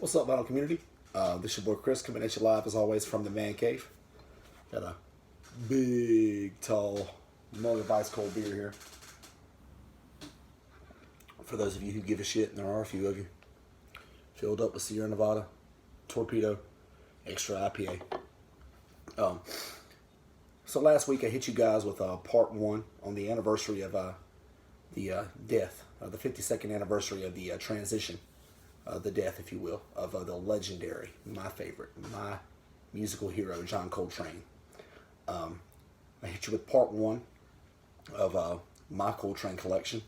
What's up, vinyl community? This your boy Chris coming at you live as always from the man cave. Got a big, tall mug of ice cold beer here. For those of you who give a shit, and there are a few of you, filled up with Sierra Nevada, Torpedo, Extra IPA. So last week I hit you guys with part one on the anniversary of the death, the 52nd anniversary of the transition. The death, if you will, of the legendary, my favorite, my musical hero, John Coltrane. I hit you with part one of my Coltrane collection.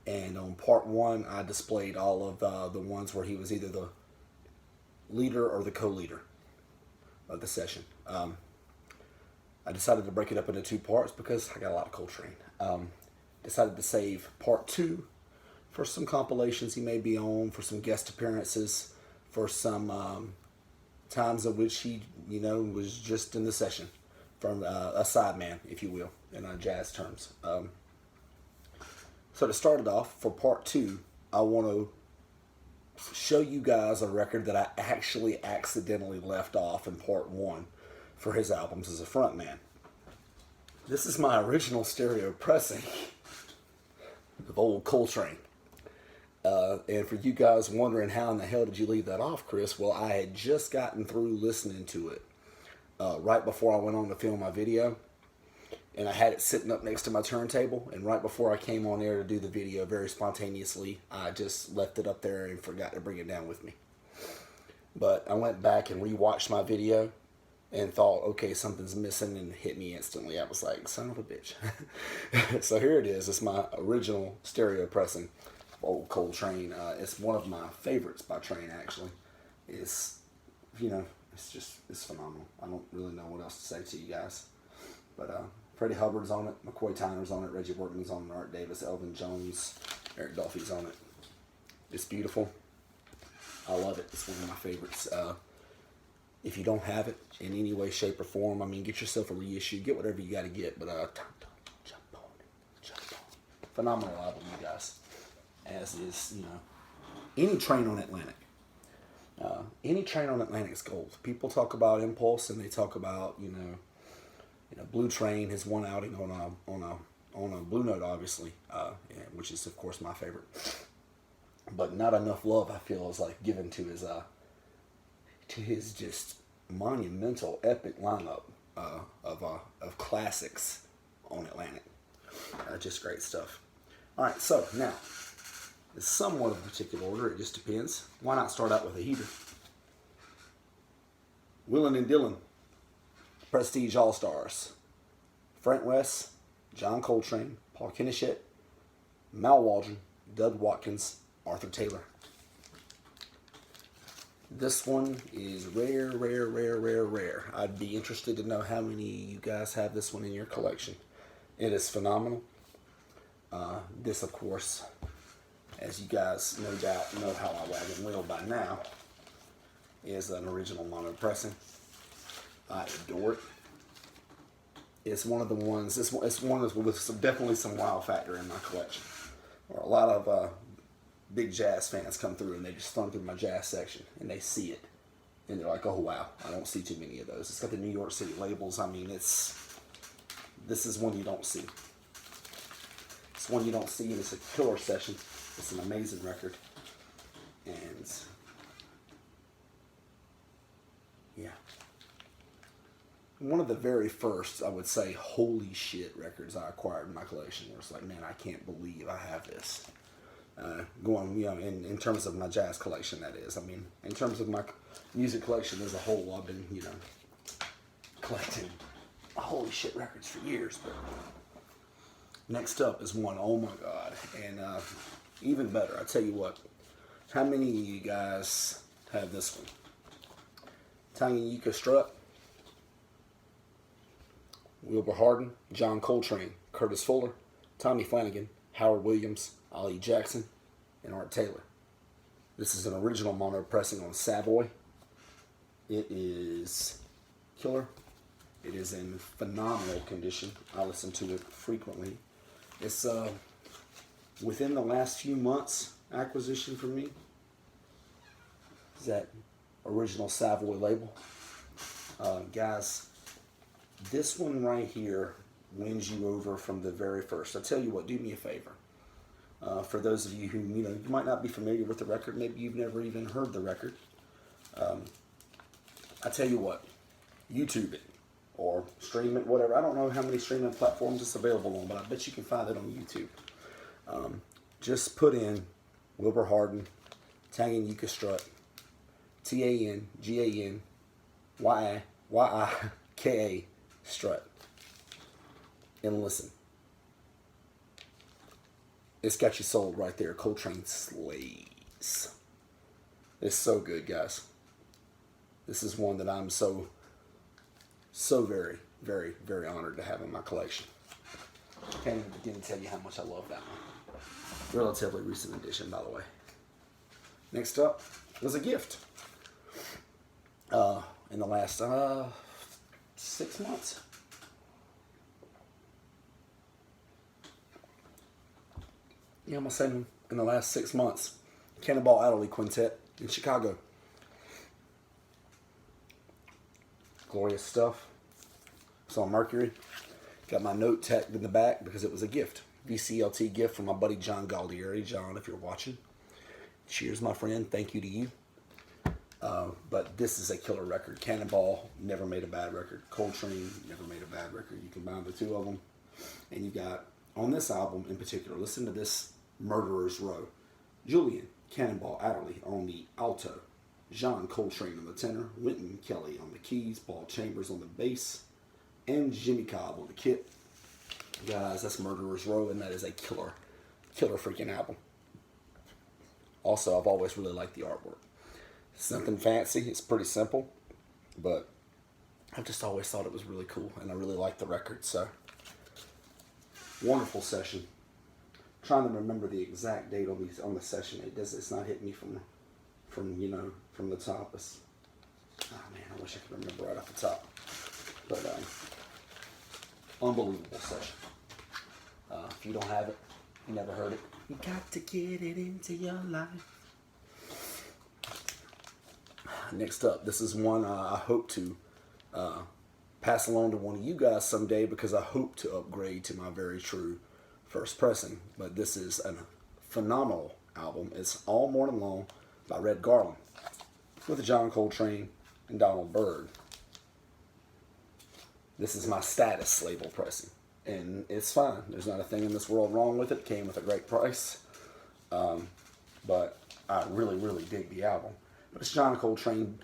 And on part one, I displayed all of the ones where he was either the leader or the co-leader of the session. I decided to break it up into two parts because I got a lot of Coltrane. Decided to save part two for some compilations he may be on, for some guest appearances, for some times in which he, was just in the session, from a sideman, if you will, in jazz terms. So to start it off, for part two, I want to show you guys a record that I actually accidentally left off in part one for his albums as a frontman. This is my original stereo pressing of old Coltrane. And for you guys wondering how in the hell did you leave that off, Chris? Well, I had just gotten through listening to it right before I went on to film my video. And I had it sitting up next to my turntable. And right before I came on air to do the video, very spontaneously, I just left it up there and forgot to bring it down with me. But I went back and rewatched my video and thought, okay, something's missing, and it hit me instantly. I was like, son of a bitch. So here it is. It's my original stereo pressing. Old Coltrane. It's one of my favorites by Trane, actually. It's phenomenal. I don't really know what else to say to you guys. But Freddie Hubbard's on it, McCoy Tyner's on it, Reggie Workman's on it, Art Davis, Elvin Jones, Eric Dolphy's on it. It's beautiful. I love it. It's one of my favorites. If you don't have it in any way, shape, or form, get yourself a reissue. Get whatever you got to get. But jump on it. Phenomenal album, you guys. As is, any Trane on Atlantic. Any Trane on Atlantic is gold. People talk about Impulse, and they talk about, Blue Trane, his one outing on a Blue Note, obviously, which is of course my favorite. But not enough love, I feel, is like given to his just monumental, epic lineup of classics on Atlantic. Just great stuff. All right, so now. It's somewhat of a particular order, it just depends. Why not start out with a heater? Willin' and Dillon, Prestige All-Stars. Frank West, John Coltrane, Paul Kennichet, Mal Waldron, Doug Watkins, Arthur Taylor. This one is rare. I'd be interested to know how many of you guys have this one in your collection. It is phenomenal. This, of course, as you guys no doubt know how I wagon wheel by now, is an original mono pressing. I adore it. It's one of the ones, it's one with definitely some wow factor in my collection. Where a lot of big jazz fans come through and they just thumb through my jazz section and they see it. And they're like, oh wow, I don't see too many of those. It's got the New York City labels. This is one you don't see. It's one you don't see, and it's a killer session. It's an amazing record, and yeah, one of the very first, I would say, holy shit records I acquired in my collection. Where it's like, man, I can't believe I have this. In terms of my jazz collection, that is. In terms of my music collection as a whole, I've been, collecting holy shit records for years. But next up is one, oh my god, and even better, I tell you what. How many of you guys have this one? Tanganyika Strut, Wilbur Hardin, John Coltrane, Curtis Fuller, Tommy Flanagan, Howard Williams, Ollie Jackson, and Art Taylor. This is an original mono pressing on Savoy. It is killer. It is in phenomenal condition. I listen to it frequently. It's within the last few months acquisition for me. Is that original Savoy label. Guys, this one right here wins you over from the very first. I tell you what, do me a favor. For those of you who, you might not be familiar with the record, maybe you've never even heard the record. I tell you what, YouTube it or stream it, whatever. I don't know how many streaming platforms it's available on, but I bet you can find it on YouTube. Just put in Wilbur Hardin, Tanganyika strut, Tanganyika strut, and listen. It's got you sold right there. Coltrane slays. It's so good, guys. This is one that I'm so very, very, very honored to have in my collection. I can't even begin to tell you how much I love that one. Relatively recent edition, by the way. Next up was a gift. In the last 6 months. Yeah, I'm going to say in the last 6 months. Cannonball Adderley Quintet in Chicago. Glorious stuff. It's on Mercury. Got my note tacked in the back because it was a gift. VCLT gift from my buddy John Galdieri. John, if you're watching, cheers, my friend. Thank you to you. But this is a killer record. Cannonball never made a bad record. Coltrane never made a bad record. You combine the two of them, and you got, on this album in particular, listen to this Murderer's Row. Julian Cannonball Adderley on the alto. John Coltrane on the tenor. Wynton Kelly on the keys. Paul Chambers on the bass. And Jimmy Cobb on the kit. Guys, that's Murderer's Row, and that is a killer freaking album. Also, I've always really liked the artwork. It's nothing fancy. It's pretty simple, but I've just always thought it was really cool, and I really liked the record. So, wonderful session. I'm trying to remember the exact date on the session. It's not hitting me from the top. Oh man, I wish I could remember right off the top. But unbelievable session. If you don't have it, you never heard it. You got to get it into your life. Next up, this is one I hope to pass along to one of you guys someday because I hope to upgrade to my very true first pressing. But this is a phenomenal album. It's All Morning Long by Red Garland with John Coltrane and Donald Byrd. This is my status label pressing, and it's fine. There's not a thing in this world wrong with it. Came with a great price, but I really, really dig the album. But it's John Coltrane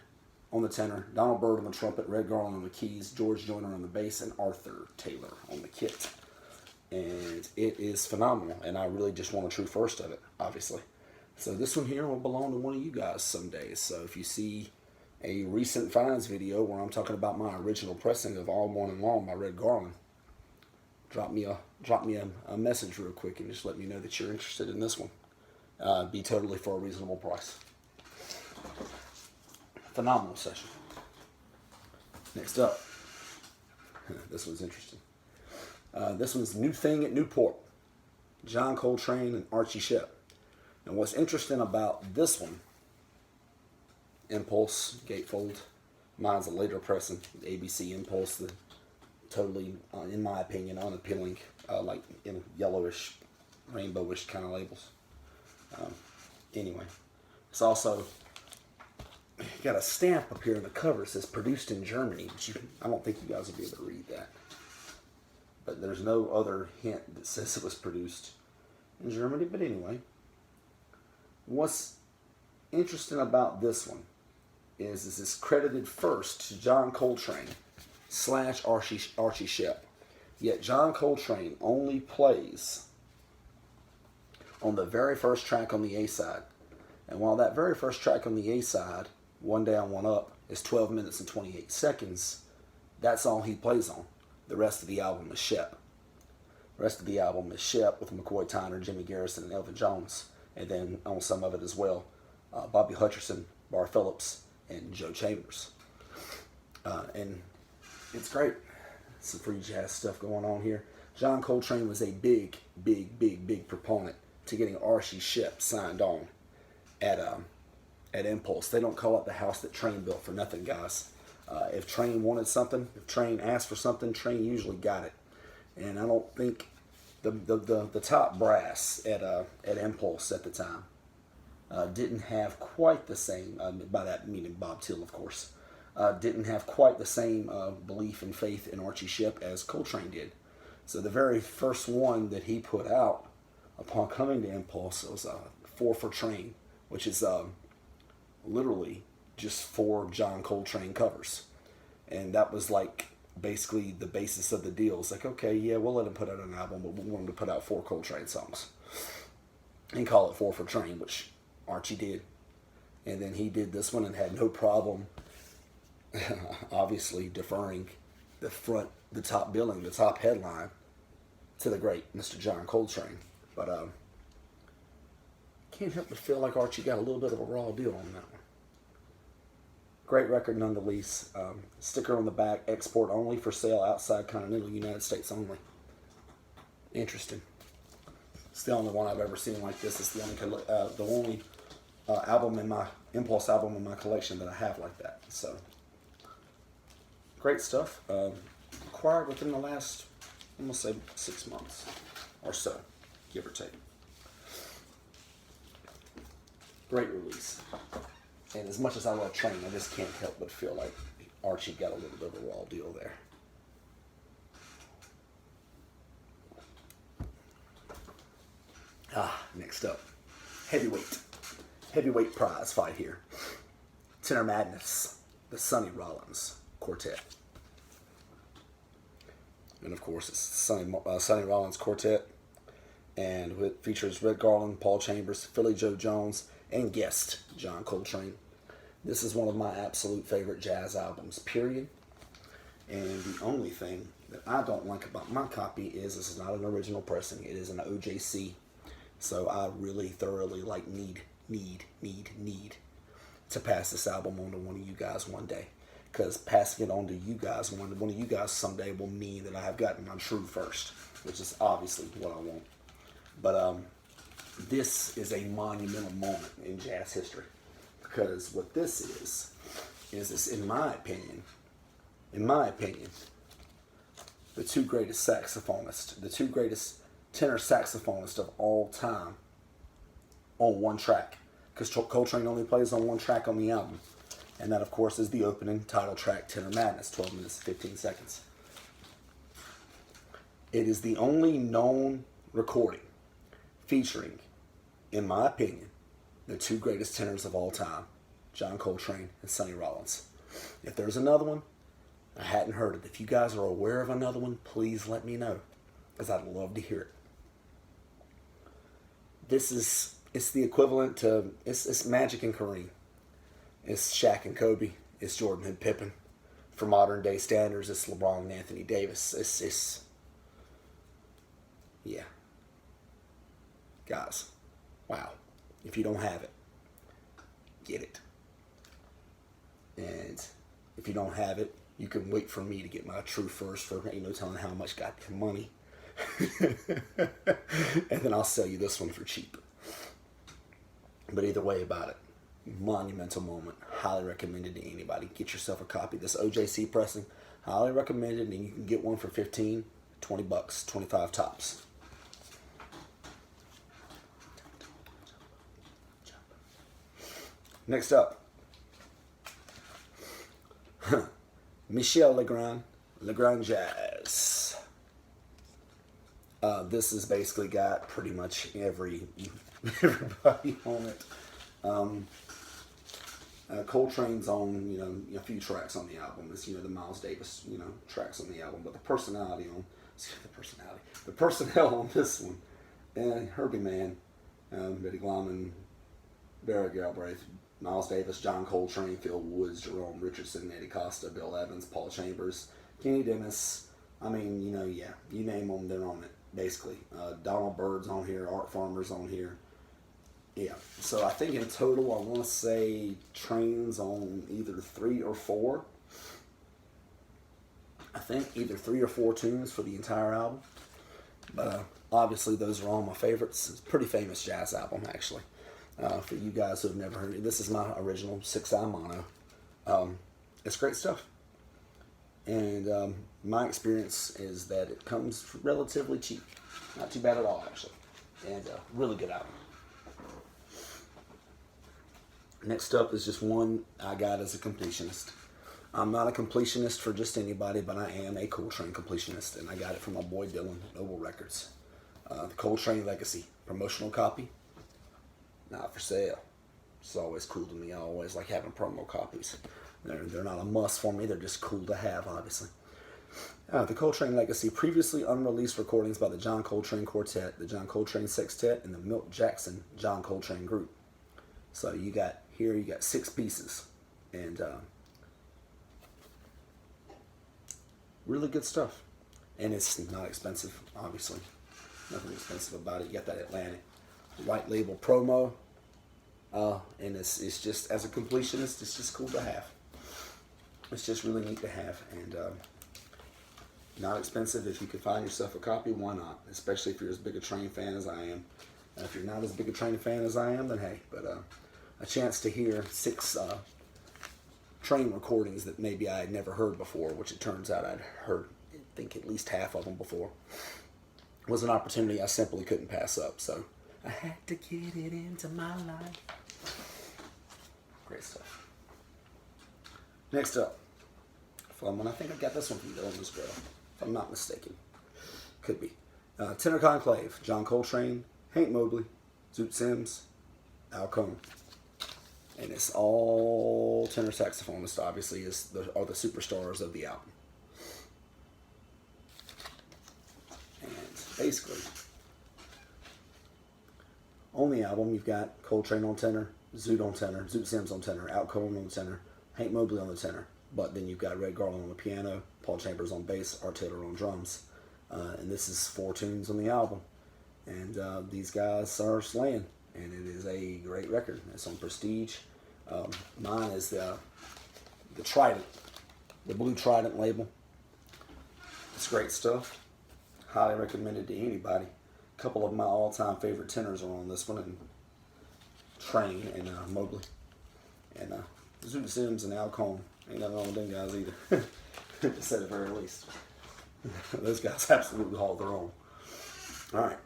on the tenor, Donald Byrd on the trumpet, Red Garland on the keys, George Joyner on the bass, and Arthur Taylor on the kit. And it is phenomenal, and I really just want a true first of it, obviously. So this one here will belong to one of you guys someday. So if you see a recent finds video where I'm talking about my original pressing of All Morning Long by Red Garland, drop me a message real quick and just let me know that you're interested in this one. Be totally for a reasonable price. Phenomenal session. Next up, this one's interesting. This one's New Thing at Newport, John Coltrane and Archie Shepp. And what's interesting about this one, Impulse gatefold, mine's a later pressing, the ABC Impulse, the totally, in my opinion, unappealing, like yellowish, rainbowish kind of labels. Anyway, it's also got a stamp up here in the cover. It says produced in Germany. I don't think you guys will be able to read that. But there's no other hint that says it was produced in Germany. But anyway, what's interesting about this one is it's credited first to John Coltrane / Archie Shepp. Yet John Coltrane only plays on the very first track on the A-side. And while that very first track on the A-side, One Down, One Up, is 12 minutes and 28 seconds, that's all he plays on. The rest of the album is Shepp. The rest of the album is Shepp with McCoy Tyner, Jimmy Garrison, and Elvin Jones. And then on some of it as well, Bobby Hutcherson, Bar Phillips, and Joe Chambers. And it's great. Some free jazz stuff going on here. John Coltrane was a big proponent to getting Archie Shepp signed on at at Impulse. They don't call it the house that Trane built for nothing, guys. If Trane wanted something, if Trane asked for something, Trane usually got it. And I don't think the top brass at Impulse at the time didn't have quite the same, by that meaning Bob Till, of course, didn't have quite the same belief and faith in Archie Shipp as Coltrane did. So the very first one that he put out upon coming to Impulse was 4 for Trane, which is literally just 4 John Coltrane covers. And that was like basically the basis of the deal. It's like, okay, yeah, we'll let him put out an album, but we want him to put out 4 Coltrane songs and call it 4 for Trane, which Archie did. And then he did this one and had no problem obviously deferring the top billing, the top headline to the great Mr. John Coltrane. But can't help but feel like Archie got a little bit of a raw deal on that one. Great record nonetheless. Sticker on the back, export only, for sale outside continental United States only. Interesting. It's the only one I've ever seen like this. It's the only album in my Impulse album in my collection that I have like that. So great stuff. Acquired within the last, I'm gonna say 6 months or so, give or take. Great release. And as much as I love Trane, I just can't help but feel like Archie got a little bit of a raw deal there. Next up, heavyweight prize fight here. Tenor Madness, the Sonny Rollins Quartet. And of course, it's Sonny Rollins Quartet, and it features Red Garland, Paul Chambers, Philly Joe Jones, and guest John Coltrane. This is one of my absolute favorite jazz albums, period. And the only thing that I don't like about my copy is this is not an original pressing. It is an OJC. So I really thoroughly need to pass this album on to one of you guys one day. Because passing it on to you guys, one of you guys someday will mean that I have gotten my true first, which is obviously what I want. But this is a monumental moment in jazz history. Because what this is in my opinion, the 2 greatest saxophonists, the 2 greatest tenor saxophonists of all time on one track. Because Coltrane only plays on one track on the album. And that, of course, is the opening title track, Tenor Madness, 12 minutes and 15 seconds. It is the only known recording featuring, in my opinion, the 2 greatest tenors of all time, John Coltrane and Sonny Rollins. If there's another one, I hadn't heard it. If you guys are aware of another one, please let me know, because I'd love to hear it. It's the equivalent to, it's Magic and Kareem. It's Shaq and Kobe. It's Jordan and Pippen. For modern day standards, it's LeBron and Anthony Davis. Yeah. Guys, wow. If you don't have it, get it. And if you don't have it, you can wait for me to get my true first for ain't no telling how much goddamn money. And then I'll sell you this one for cheap. But either way about it, monumental moment. Highly recommended to anybody. Get yourself a copy. This OJC pressing, highly recommended, and you can get one for 15, 20 bucks, 25 tops. Next up, Michel Lagrange Jazz. This has basically got pretty much everybody on it. Coltrane's on, a few tracks on the album. It's, the Miles Davis, tracks on the album. But the personnel on this one, and Herbie Mann, Betty Glynn, Barry Galbraith, Miles Davis, John Coltrane, Phil Woods, Jerome Richardson, Eddie Costa, Bill Evans, Paul Chambers, Kenny Dennis. I mean, you name them, they're on it, basically. Donald Byrd's on here, Art Farmer's on here. Yeah, so I think in total, I want to say Trane's on either 3 or 4. I think either 3 or 4 tunes for the entire album. But obviously, those are all my favorites. It's a pretty famous jazz album, actually. For you guys who have never heard it, this is my original 6-eye mono. It's great stuff. And my experience is that it comes relatively cheap. Not too bad at all, actually. And really good album. Next up is just one I got as a completionist. I'm not a completionist for just anybody, but I am a Coltrane completionist, and I got it from my boy Dylan, Noble Records. The Coltrane Legacy, promotional copy, not for sale. It's always cool to me. I always like having promo copies. They're not a must for me, they're just cool to have, obviously. The Coltrane Legacy, previously unreleased recordings by the John Coltrane Quartet, the John Coltrane Sextet, and the Milt Jackson John Coltrane Group. So you got 6 pieces, and really good stuff. And it's not expensive, obviously. Nothing expensive about it. You got that Atlantic white label promo, and it's just, as a completionist, it's just cool to have. It's just really neat to have, and not expensive. If you could find yourself a copy, why not? Especially if you're as big a Trane fan as I am. If you're not as big a Trane fan as I am, then hey. But a chance to hear 6 Trane recordings that maybe I had never heard before, which it turns out I'd heard, I think, at least half of them before, was an opportunity I simply couldn't pass up. So I had to get it into my life. Great stuff. Next up, fun one. I think I got this one from Dylan Girl, if I'm not mistaken. Could be. Tenor Conclave, John Coltrane, Hank Mobley, Zoot Sims, Al Cohn. And it's all tenor saxophonists, obviously, are the superstars of the album. And basically, on the album, you've got Coltrane on tenor, Zoot Sims on tenor, Al Cohn on tenor, Hank Mobley on the tenor. But then you've got Red Garland on the piano, Paul Chambers on bass, Art Taylor on drums. And this is 4 tunes on the album. And these guys are slaying. And it is a great record. It's on Prestige. Mine is the Trident, the Blue Trident label. It's great stuff. Highly recommended to anybody. A couple of my all-time favorite tenors are on this one, and Trane and Mobley. And Zoot Sims and Al Cohn. Ain't nothing wrong with them guys either, to say the very least. Those guys absolutely haul their own. All right.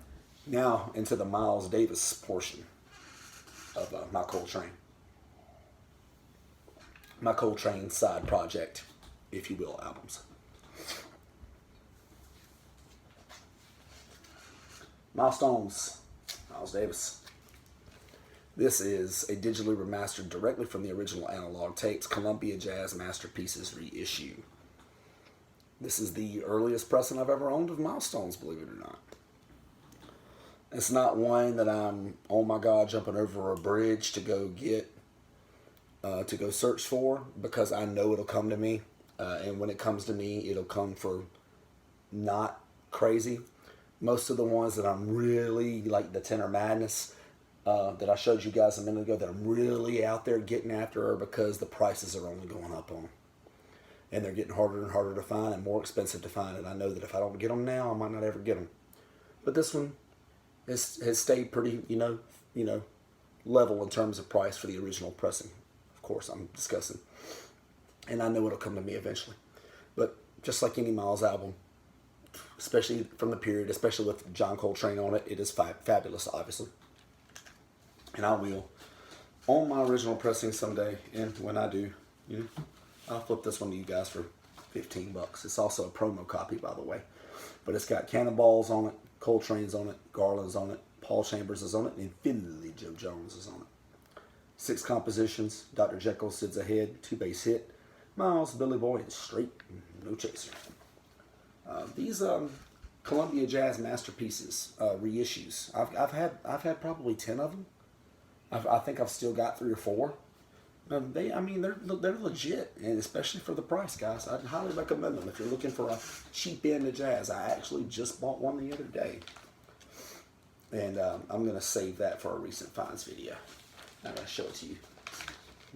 Now into the Miles Davis portion of my Coltrane. My Coltrane side project, if you will, albums. Milestones, Miles Davis. This is a digitally remastered directly from the original analog tapes, Columbia Jazz Masterpieces reissue. This is the earliest pressing I've ever owned of Milestones, believe it or not. It's not one that I'm, oh my God, jumping over a bridge to go get, to go search for, because I know it'll come to me. And when it comes to me, it'll come for not crazy. Most of the ones that I'm really, like the Tenor Madness, that I showed you guys a minute ago, that I'm really out there getting after, are because the prices are only going up on them. And they're getting harder and harder to find and more expensive to find. And I know that if I don't get them now, I might not ever get them. But this one has stayed pretty, level in terms of price for the original pressing. Of course, I'm discussing. And I know it'll come to me eventually. But just like any Miles album, especially from the period, especially with John Coltrane on it, it is fabulous, obviously. And I will own my original pressing someday. And when I do, I'll flip this one to you guys for $15. It's also a promo copy, by the way. But it's got Cannonballs on it, Coltrane's on it, Garland's on it, Paul Chambers is on it, and Finley Joe Jones is on it. 6 compositions, Dr. Jekyll, Sid's Ahead, 2 bass hit, Miles, Billy Boy, and Straight, No Chaser. These Columbia Jazz Masterpieces reissues, I've had probably 10 of them. I think I've still got 3 or 4. They're legit, and especially for the price, guys. I'd highly recommend them if you're looking for a cheap end of jazz. I actually just bought one the other day, and I'm gonna save that for a recent finds video. I'm not gonna show it to you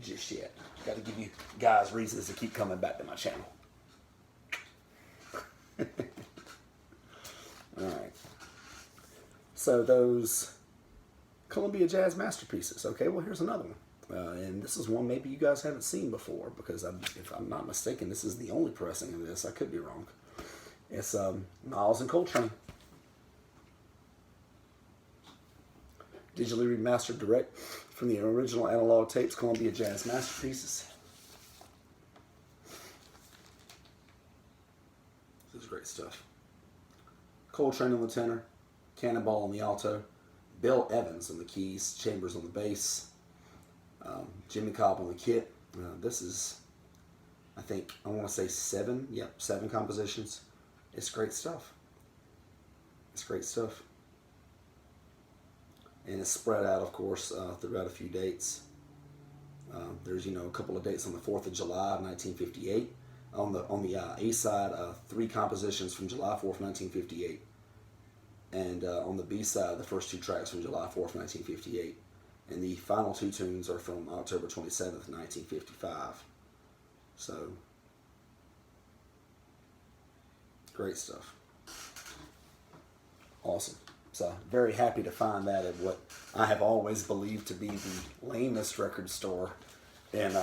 just yet. Got to give you guys reasons to keep coming back to my channel. All right. So those Columbia Jazz Masterpieces. Okay, well, here's another one. And this is one maybe you guys haven't seen before, because if I'm not mistaken, this is the only pressing of this. I could be wrong. It's Niles and Coltrane. Digitally remastered direct from the original analog tapes, Columbia Jazz Masterpieces. This is great stuff. Coltrane on the tenor, Cannonball on the alto, Bill Evans on the keys, Chambers on the bass, Jimmy Cobb on the kit. This is, I think, I want to say 7 compositions. It's great stuff. It's great stuff. And it's spread out, of course, throughout a few dates. There's, a couple of dates on the 4th of July of 1958. On the A side, 3 compositions from July 4th, 1958. And on the B side, the first 2 tracks from July 4th, 1958. And the final 2 tunes are from October 27th, 1955. So, great stuff. Awesome. So, very happy to find that at what I have always believed to be the lamest record store in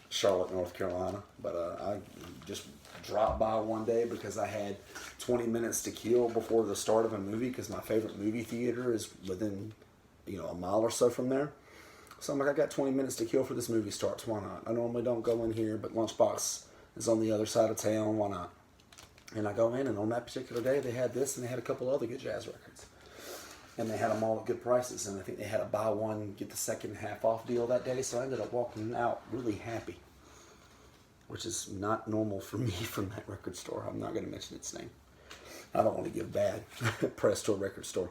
Charlotte, North Carolina. But I just dropped by one day because I had 20 minutes to kill before the start of a movie, because my favorite movie theater is within, a mile or so from there. So I'm like, I got 20 minutes to kill for this movie starts. Why not? I normally don't go in here, but Lunchbox is on the other side of town. Why not? And I go in, and on that particular day, they had this, and they had a couple other good jazz records. And they had them all at good prices, and I think they had a buy one, get the second half off deal that day, so I ended up walking out really happy, which is not normal for me from that record store. I'm not going to mention its name. I don't want to give bad press to a record store.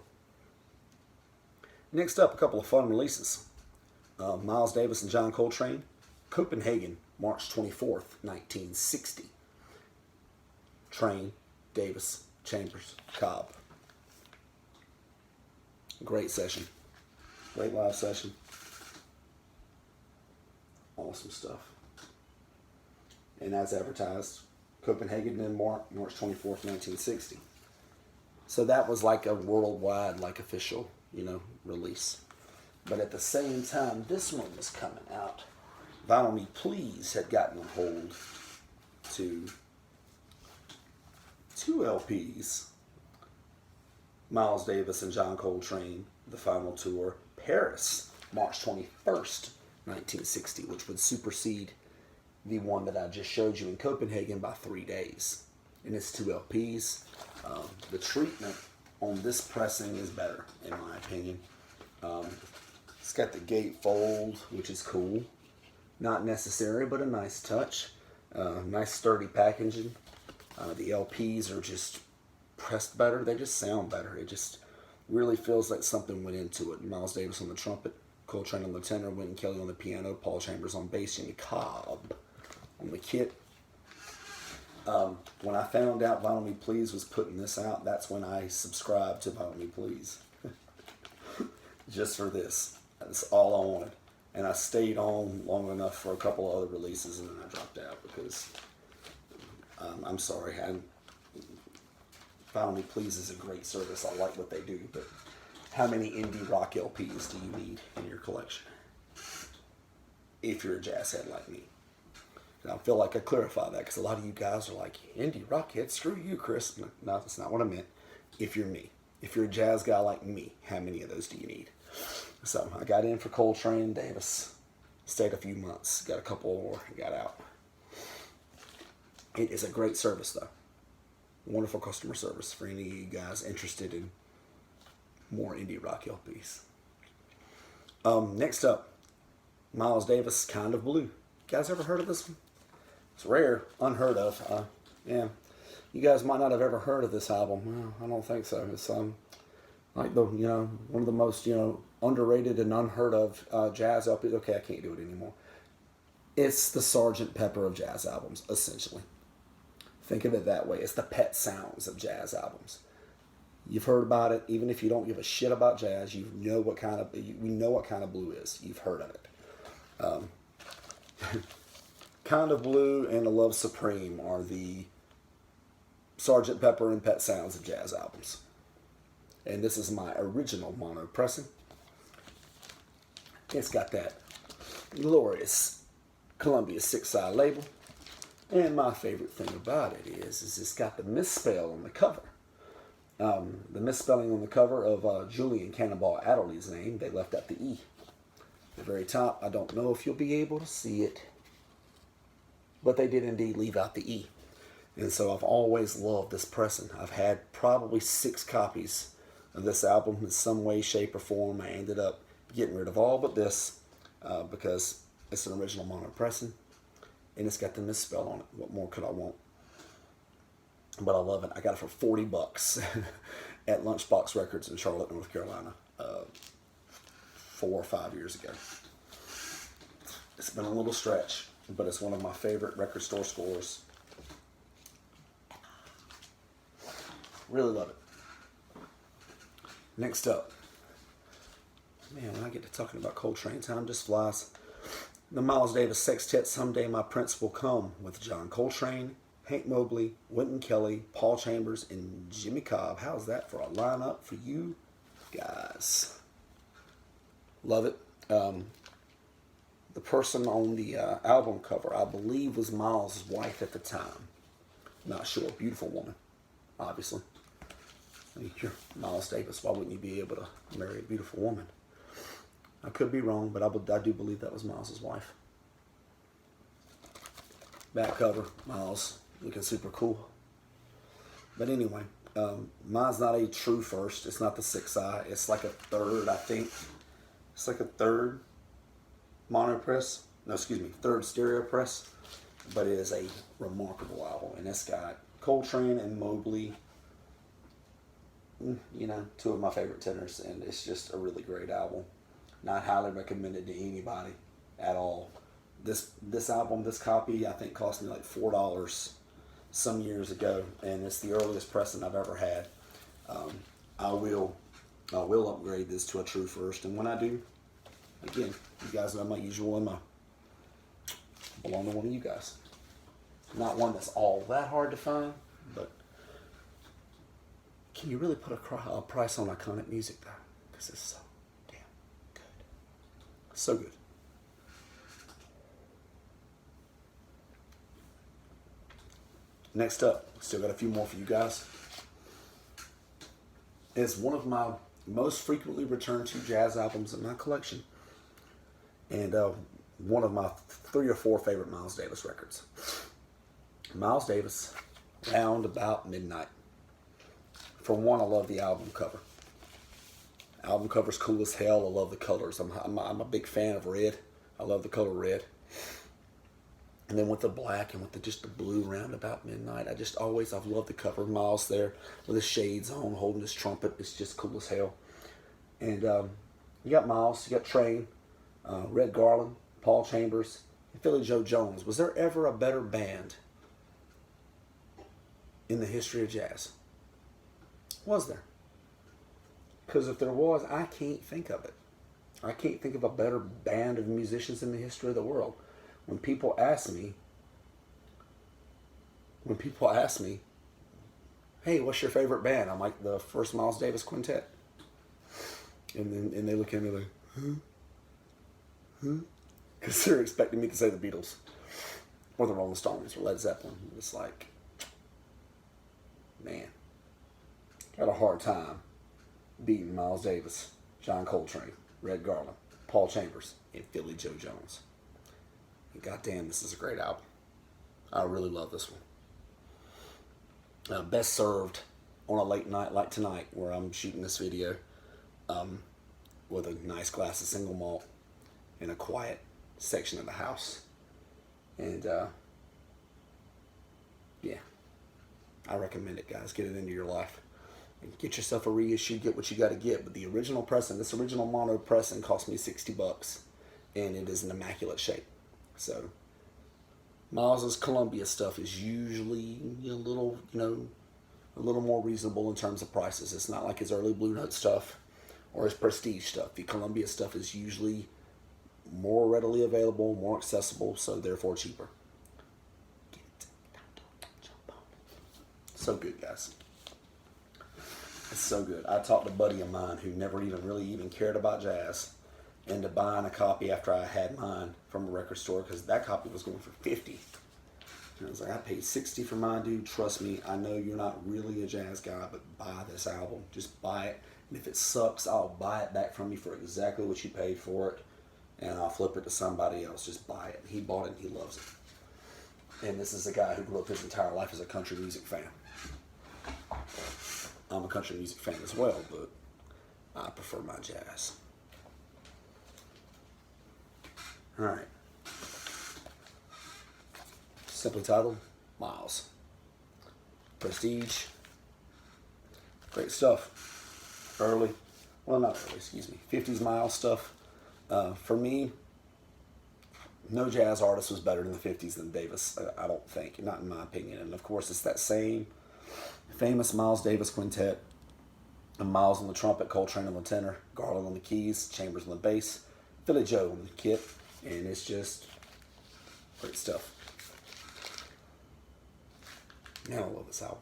Next up, a couple of fun releases. Miles Davis and John Coltrane, Copenhagen, March 24th, 1960. Trane, Davis, Chambers, Cobb. Great session. Great live session. Awesome stuff. And as advertised, Copenhagen, Denmark, March 24th, 1960. So that was like a worldwide, official, release. But at the same time, this one was coming out. Vinyl Me Please had gotten a hold to 2 LPs. Miles Davis and John Coltrane, The Final Tour, Paris, March 21st, 1960, which would supersede the one that I just showed you in Copenhagen by 3 days. And it's 2 LPs. The treatment on this pressing is better, in my opinion. It's got the gatefold, which is cool. Not necessary, but a nice touch. Nice sturdy packaging. The LPs are just pressed better. They just sound better. It just really feels like something went into it. Miles Davis on the trumpet, Coltrane on the tenor, Wynton Kelly on the piano, Paul Chambers on bass, Jimmy Cobb on the kit. When I found out Vinyl Me Please was putting this out, that's when I subscribed to Vinyl Me Please. Just for this. That's all I wanted. And I stayed on long enough for a couple of other releases, and then I dropped out because I'm sorry. Vinyl Me Please is a great service. I like what they do, but how many indie rock LPs do you need in your collection? If you're a jazz head like me. And I feel like I clarify that because a lot of you guys are like, indie rock head, screw you, Chris. No, that's not what I meant. If you're me. If you're a jazz guy like me, how many of those do you need? So I got in for Coltrane and Davis. Stayed a few months. Got a couple more. Got out. It is a great service, though. Wonderful customer service for any of you guys interested in more indie rock LPs. Next up, Miles Davis, Kind of Blue. You guys ever heard of this one? It's rare, unheard of. Yeah, you guys might not have ever heard of this album. Well, I don't think so. It's like the one of the most underrated and unheard of jazz LPs. Okay, I can't do it anymore. It's the Sgt. Pepper of jazz albums, essentially. Think of it that way. It's the Pet Sounds of jazz albums. You've heard about it, even if you don't give a shit about jazz. We know what kind of blue is. You've heard of it. Kind of Blue and The Love Supreme are the Sgt. Pepper and Pet Sounds of jazz albums. And this is my original mono pressing. It's got that glorious Columbia 6-side label. And my favorite thing about it is it's got the misspell on the cover. The misspelling on the cover of Julian Cannonball Adderley's name, they left out the E. At the very top, I don't know if you'll be able to see it, but they did indeed leave out the E. And so I've always loved this pressing. I've had probably 6 copies of this album in some way, shape, or form. I ended up getting rid of all but this because it's an original mono pressing, and it's got the misspell on it. What more could I want? But I love it. I got it for $40 at Lunchbox Records in Charlotte, North Carolina, 4 or 5 years ago. It's been a little stretch, but it's one of my favorite record store scores. Really love it. Next up, man, when I get to talking about Coltrane, time just flies. The Miles Davis Sextet, Someday My Prince Will Come, with John Coltrane, Hank Mobley, Wynton Kelly, Paul Chambers, and Jimmy Cobb. How's that for a lineup for you guys? Love it. The person on the album cover, I believe, was Miles' wife at the time. Not sure. Beautiful woman, obviously. You're Miles Davis. Why wouldn't you be able to marry a beautiful woman? I could be wrong, but I do believe that was Miles' wife. Back cover, Miles looking super cool. But anyway, mine's not a true first. It's not the 6i. It's like a third, I think. It's like a third mono press. No, excuse me, third stereo press. But it is a remarkable album. And it's got Coltrane and Mobley, you know, 2 of my favorite tenors. And it's just a really great album. Not highly recommended to anybody at all. This album, this copy, I think cost me like $4 some years ago, and it's the earliest pressing I've ever had. I will upgrade this to a true first, and when I do, again, you guys know my usual MO. Belong to one of you guys. Not one that's all that hard to find, but can you really put a price on iconic music though? Because it's so damn good. So good. Next up, still got a few more for you guys. It's one of my most frequently returned to jazz albums in my collection. And one of my 3 or 4 favorite Miles Davis records. Miles Davis, Round About Midnight. For one, I love the album cover. Album cover's cool as hell. I love the colors. I'm a big fan of red. I love the color red. And then with the black and with just the blue Round About Midnight, I've loved the cover. Miles there with his shades on, holding his trumpet. It's just cool as hell. And you got Miles, you got Trane, Red Garland, Paul Chambers, and Philly Joe Jones. Was there ever a better band in the history of jazz? Was there? Because if there was, I can't think of it. I can't think of a better band of musicians in the history of the world. When people ask me, hey, what's your favorite band? I'm like, the first Miles Davis Quintet. And they look at me like, huh? Because they're expecting me to say the Beatles or the Rolling Stones or Led Zeppelin. It's like, man, got a hard time beating Miles Davis, John Coltrane, Red Garland, Paul Chambers, and Philly Joe Jones. And goddamn, this is a great album. I really love this one. Best served on a late night like tonight, where I'm shooting this video with a nice glass of single malt in a quiet section of the house. And yeah, I recommend it, guys. Get it into your life. And get yourself a reissue, get what you got to get. But the original pressing, this original mono pressing cost me $60, and it is in immaculate shape. So Miles's Columbia stuff is usually a little more reasonable in terms of prices. It's not like his early Blue Note stuff or his Prestige stuff. The Columbia stuff is usually more readily available, more accessible, so therefore cheaper. Get it. Jump on it. So good, guys. It's so good. I talked to a buddy of mine who never even cared about jazz, into buying a copy after I had mine from a record store, because that copy was going for 50. And I was like, I paid 60 for mine, dude. Trust me, I know you're not really a jazz guy, but buy this album. Just buy it. And if it sucks, I'll buy it back from you for exactly what you paid for it. And I'll flip it to somebody else. Just buy it. He bought it and he loves it. And this is a guy who grew up his entire life as a country music fan. I'm a country music fan as well, but I prefer my jazz. All right. Simply titled, Miles. Prestige. Great stuff. Early. Well, not early, excuse me. 50s Miles stuff. For me, no jazz artist was better in the 50s than Davis, I don't think. Not in my opinion. And of course, it's that same famous Miles Davis quintet. And Miles on the trumpet, Coltrane on the tenor, Garland on the keys, Chambers on the bass, Philly Joe on the kit. And it's just great stuff. Man, I love this album.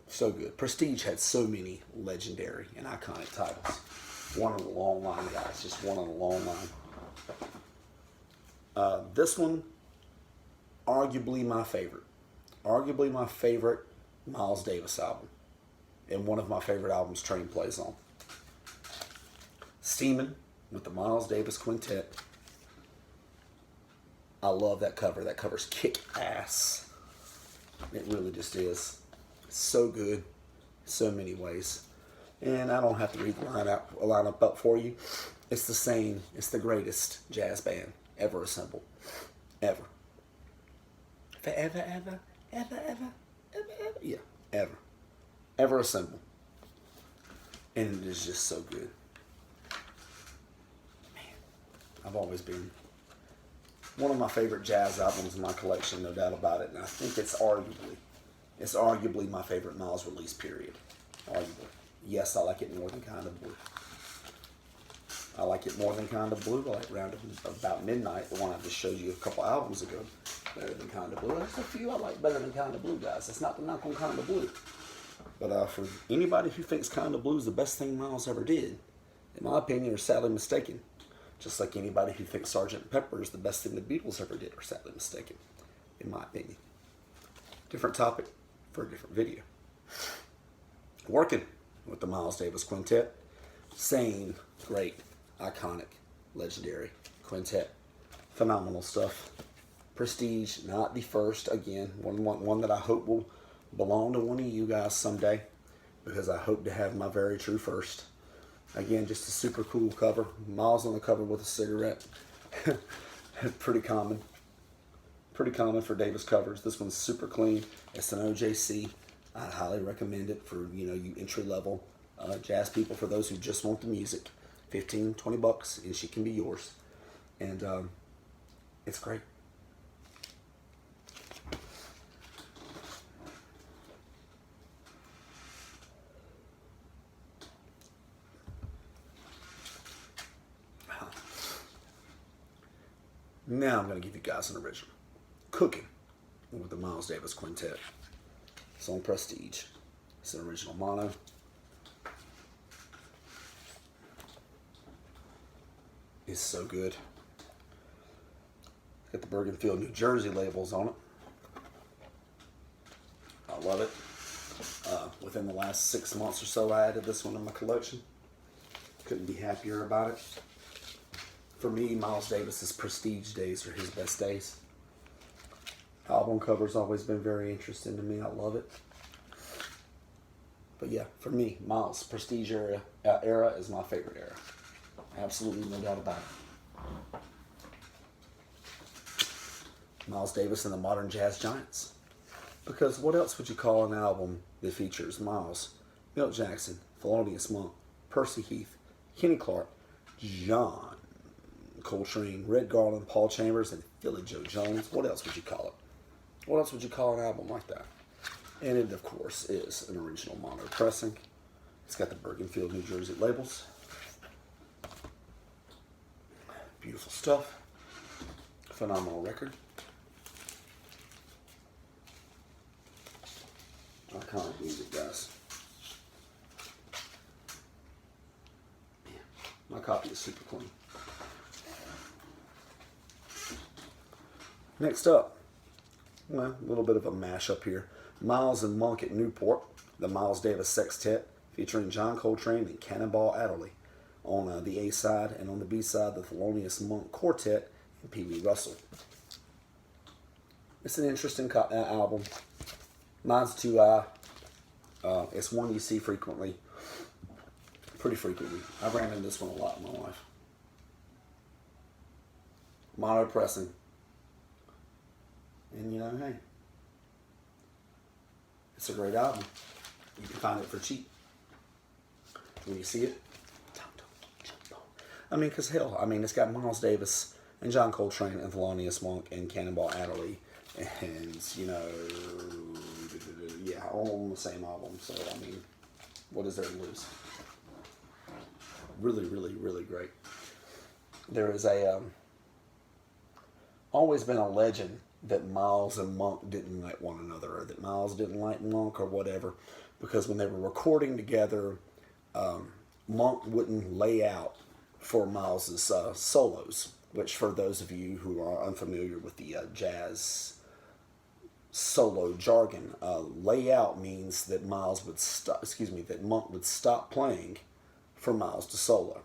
So good. Prestige had so many legendary and iconic titles. One on the long line, guys. Just one on the long line. This one, arguably my favorite. Arguably my favorite Miles Davis album. And one of my favorite albums Trane plays on. Steamin' with the Miles Davis Quintet. I love that cover. That cover's kick ass. It really just is. So good. So many ways. And I don't have to read the lineup up for you. It's the same. It's the greatest jazz band ever assembled. Ever. Forever, ever, ever, ever, ever, ever. Yeah, ever. Ever assembled. And it is just so good. Man, I've always been one of my favorite jazz albums in my collection, no doubt about it. And I think it's arguably my favorite Miles release, period. Arguably. Yes, I like it more than Kind of Blue. I like it more than Kind of Blue. I like Round About Midnight, the one I just showed you a couple albums ago, better than Kind of Blue. There's a few I like better than Kind of Blue, guys. That's not the knock on Kind of Blue. But for anybody who thinks Kind of Blue is the best thing Miles ever did, in my opinion, are sadly mistaken. Just like anybody who thinks Sgt. Pepper is the best thing the Beatles ever did are sadly mistaken, in my opinion. Different topic for a different video. Working with the Miles Davis Quintet. Same great, iconic, legendary quintet. Phenomenal stuff. Prestige, not the first. Again, one that I hope will belong to one of you guys someday, because I hope to have my very true first. Again, just a super cool cover. Miles on the cover with a cigarette. Pretty common. Pretty common for Davis covers. This one's super clean. It's an OJC. I highly recommend it for, you entry-level jazz people, for those who just want the music. 15, 20 bucks, and she can be yours. And it's great. Now I'm going to give you guys an original. Cooking with the Miles Davis Quintet. It's on Prestige. It's an original mono. It's so good. Got the Bergenfield, New Jersey labels on it. I love it. Within the last 6 months or so, I added this one to my collection. Couldn't be happier about it. For me, Miles Davis's Prestige days are his best days. Album cover's always been very interesting to me. I love it. But yeah, for me, Miles' Prestige era is my favorite era. Absolutely no doubt about it. Miles Davis and the Modern Jazz Giants. Because what else would you call an album that features Miles, Milt Jackson, Thelonious Monk, Percy Heath, Kenny Clark, John Coltrane, Red Garland, Paul Chambers, and Philly Joe Jones? What else would you call it? What else would you call an album like that? And it, of course, is an original mono pressing. It's got the Bergenfield, New Jersey labels. Beautiful stuff. Phenomenal record. Iconic music, guys. Man, My copy is super clean. Next up, well, a little bit of a mashup here. Niles and Monk at Newport, the Miles Davis Sextet, featuring John Coltrane and Cannonball Adderley. On the A side, and on the B side, the Thelonious Monk Quartet and Pee Wee Russell. It's an interesting album. Mine's 2i. It's one you see frequently. Pretty frequently. I've ran into this one a lot in my life. Mono pressing. And you know, hey, it's a great album. You can find it for cheap. When you see it, I mean, because hell, I mean, it's got Miles Davis and John Coltrane and Thelonious Monk and Cannonball Adderley, and you know, yeah, all on the same album. So I mean, what is there to lose? Really, really, really great. There is always been a legend that Miles and Monk didn't like one another, or that Miles didn't like Monk, or whatever, because when they were recording together, Monk wouldn't lay out for Miles's solos, which for those of you who are unfamiliar with the jazz solo jargon, layout means that Monk would stop playing for Miles to solo,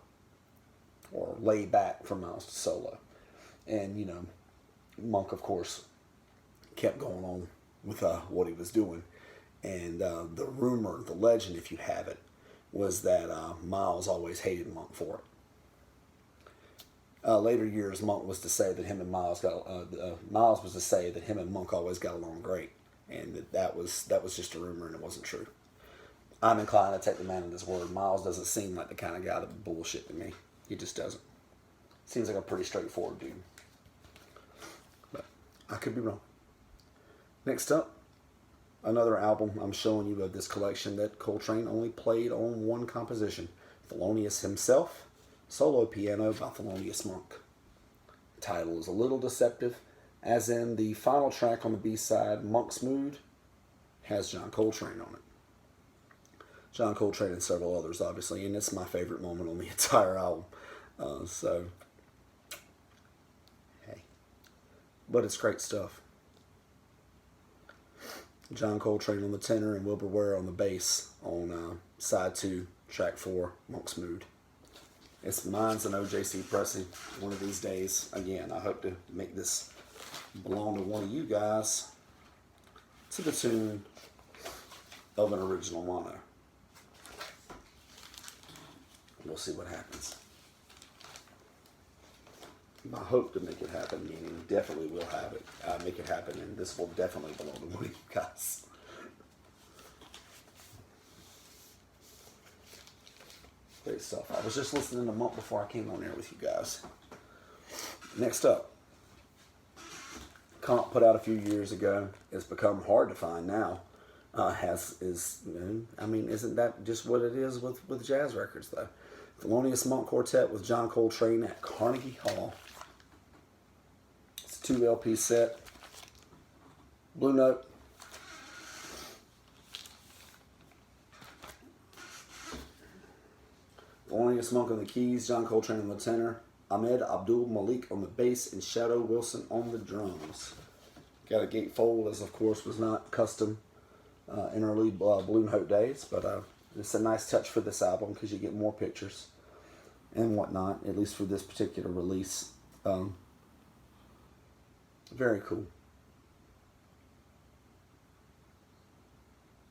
or lay back for Miles to solo. And you know, Monk of course kept going on with what he was doing, and the rumor, the legend, if you have it, was that Miles always hated Monk for it. Later years, Monk was to say that him and Miles was to say that him and Monk always got along great, and that was just a rumor and it wasn't true. I'm inclined to take the man at his word. Miles doesn't seem like the kind of guy that would bullshit to me. He just doesn't. Seems like a pretty straightforward dude. But I could be wrong. Next up, another album I'm showing you of this collection that Coltrane only played on one composition. Thelonious himself, solo piano by Thelonious Monk. The title is a little deceptive, as in the final track on the B-side, Monk's Mood, has John Coltrane on it. John Coltrane and several others, obviously, and it's my favorite moment on the entire album. So, hey. But it's great stuff. John Coltrane on the tenor and Wilbur Ware on the bass on side 2, track 4, Monk's Mood. Mine's an OJC pressing one of these days. Again, I hope to make this belong to one of you guys to the tune of an original mono. We'll see what happens. I hope to make it happen, meaning definitely will have it. Make it happen, and this will definitely belong to one of you guys. Great stuff. I was just listening to Monk before I came on here with you guys. Next up, comp put out a few years ago. It's become hard to find now. Isn't that just what it is with jazz records, though? Thelonious Monk Quartet with John Coltrane at Carnegie Hall. It's a 2 LP set. Blue Note. Thelonious Monk on the keys, John Coltrane on the tenor, Ahmed Abdul Malik on the bass, and Shadow Wilson on the drums. Got a gatefold, as of course was not custom in early Blue Note days, but it's a nice touch for this album because you get more pictures and whatnot, at least for this particular release. Very cool.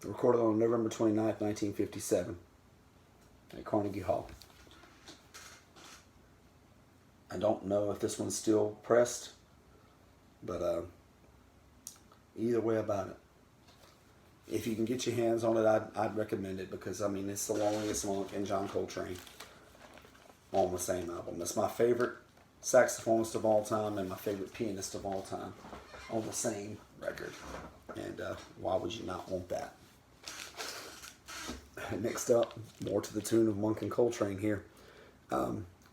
Recorded on November 29th, 1957 at Carnegie Hall. I don't know if this one's still pressed, but either way about it. If you can get your hands on it, I'd recommend it because, I mean, it's Thelonious Monk and John Coltrane on the same album. That's my favorite saxophonist of all time and my favorite pianist of all time on the same record. And why would you not want that? Next up, more to the tune of Monk and Coltrane here.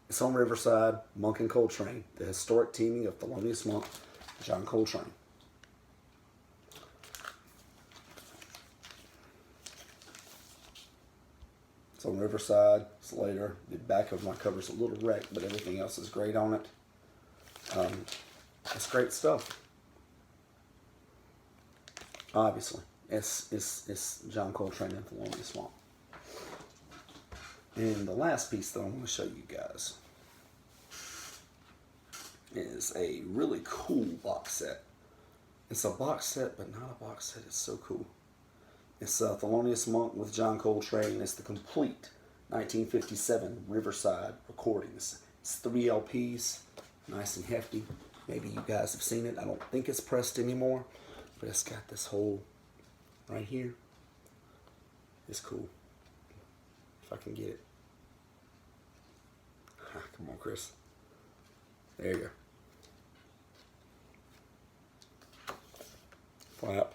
It's on Riverside, Monk and Coltrane, the historic teaming of Thelonious Monk and John Coltrane. It's on Riverside. It's later. The back of my cover's a little wrecked, but everything else is great on it. It's great stuff. Obviously, it's John Coltrane and Thelonious Monk. And the last piece that I want to show you guys is a really cool box set. It's a box set, but not a box set. It's so cool. It's Thelonious Monk with John Coltrane. It's the complete 1957 Riverside recordings. It's 3 LPs, nice and hefty. Maybe you guys have seen it. I don't think it's pressed anymore, but it's got this hole right here. It's cool. If I can get it. Come on, Chris. There you go. Flap.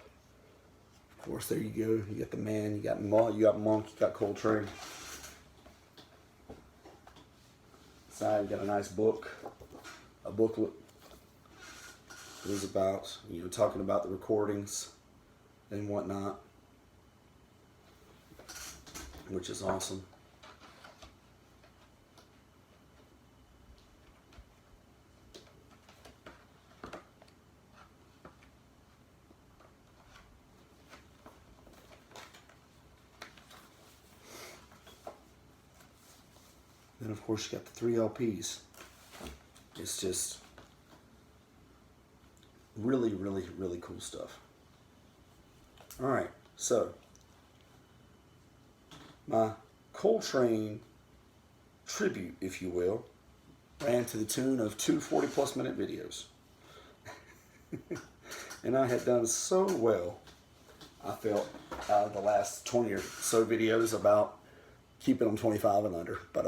Of course, there you go. You got the man, you got Monk, you got Coltrane. Side, you got a nice book, a booklet. It was about, talking about the recordings and whatnot, which is awesome. Then of course you got the 3 LPs. It's just really, really, really cool stuff. Alright, so my Coltrane tribute, if you will, ran to the tune of 2 40+ minute videos. And I had done so well, I felt, the last 20 or so videos about keeping them 25 and under. But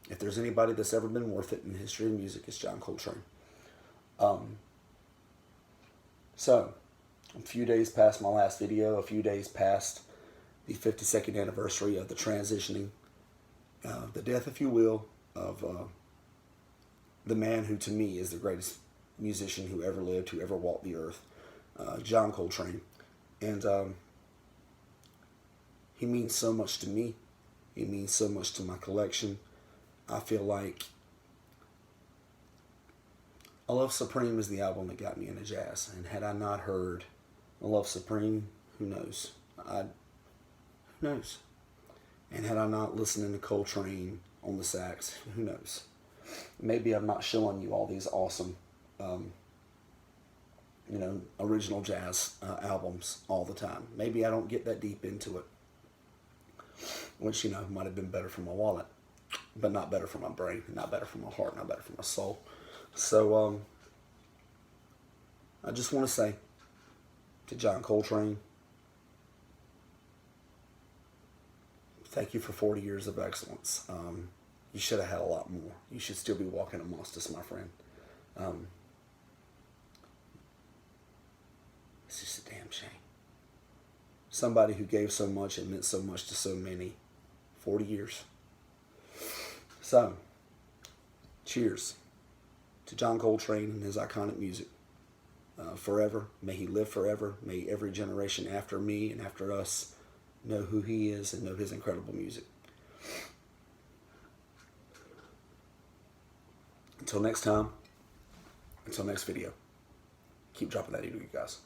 if there's anybody that's ever been worth it in the history of music, it's John Coltrane. So, a few days past my last video, a few days past the 52nd anniversary of the transitioning, the death, if you will, of the man who to me is the greatest musician who ever lived, who ever walked the earth, John Coltrane. And he means so much to me. He means so much to my collection. I feel like I Love Supreme is the album that got me into jazz. And had I not heard I Love Supreme, who knows? Who knows? And had I not listened to Coltrane on the sax, who knows? Maybe I'm not showing you all these awesome, original jazz albums all the time. Maybe I don't get that deep into it. Which, might have been better for my wallet. But not better for my brain, not better for my heart, not better for my soul. So, I just want to say to John Coltrane, thank you for 40 years of excellence. You should have had a lot more. You should still be walking amongst us, my friend. It's just a damn shame. Somebody who gave so much and meant so much to so many. 40 years. So, cheers to John Coltrane and his iconic music. Forever. May he live forever. May every generation after me and after us know who he is and know his incredible music. Until next time, until next video, keep dropping that into you guys.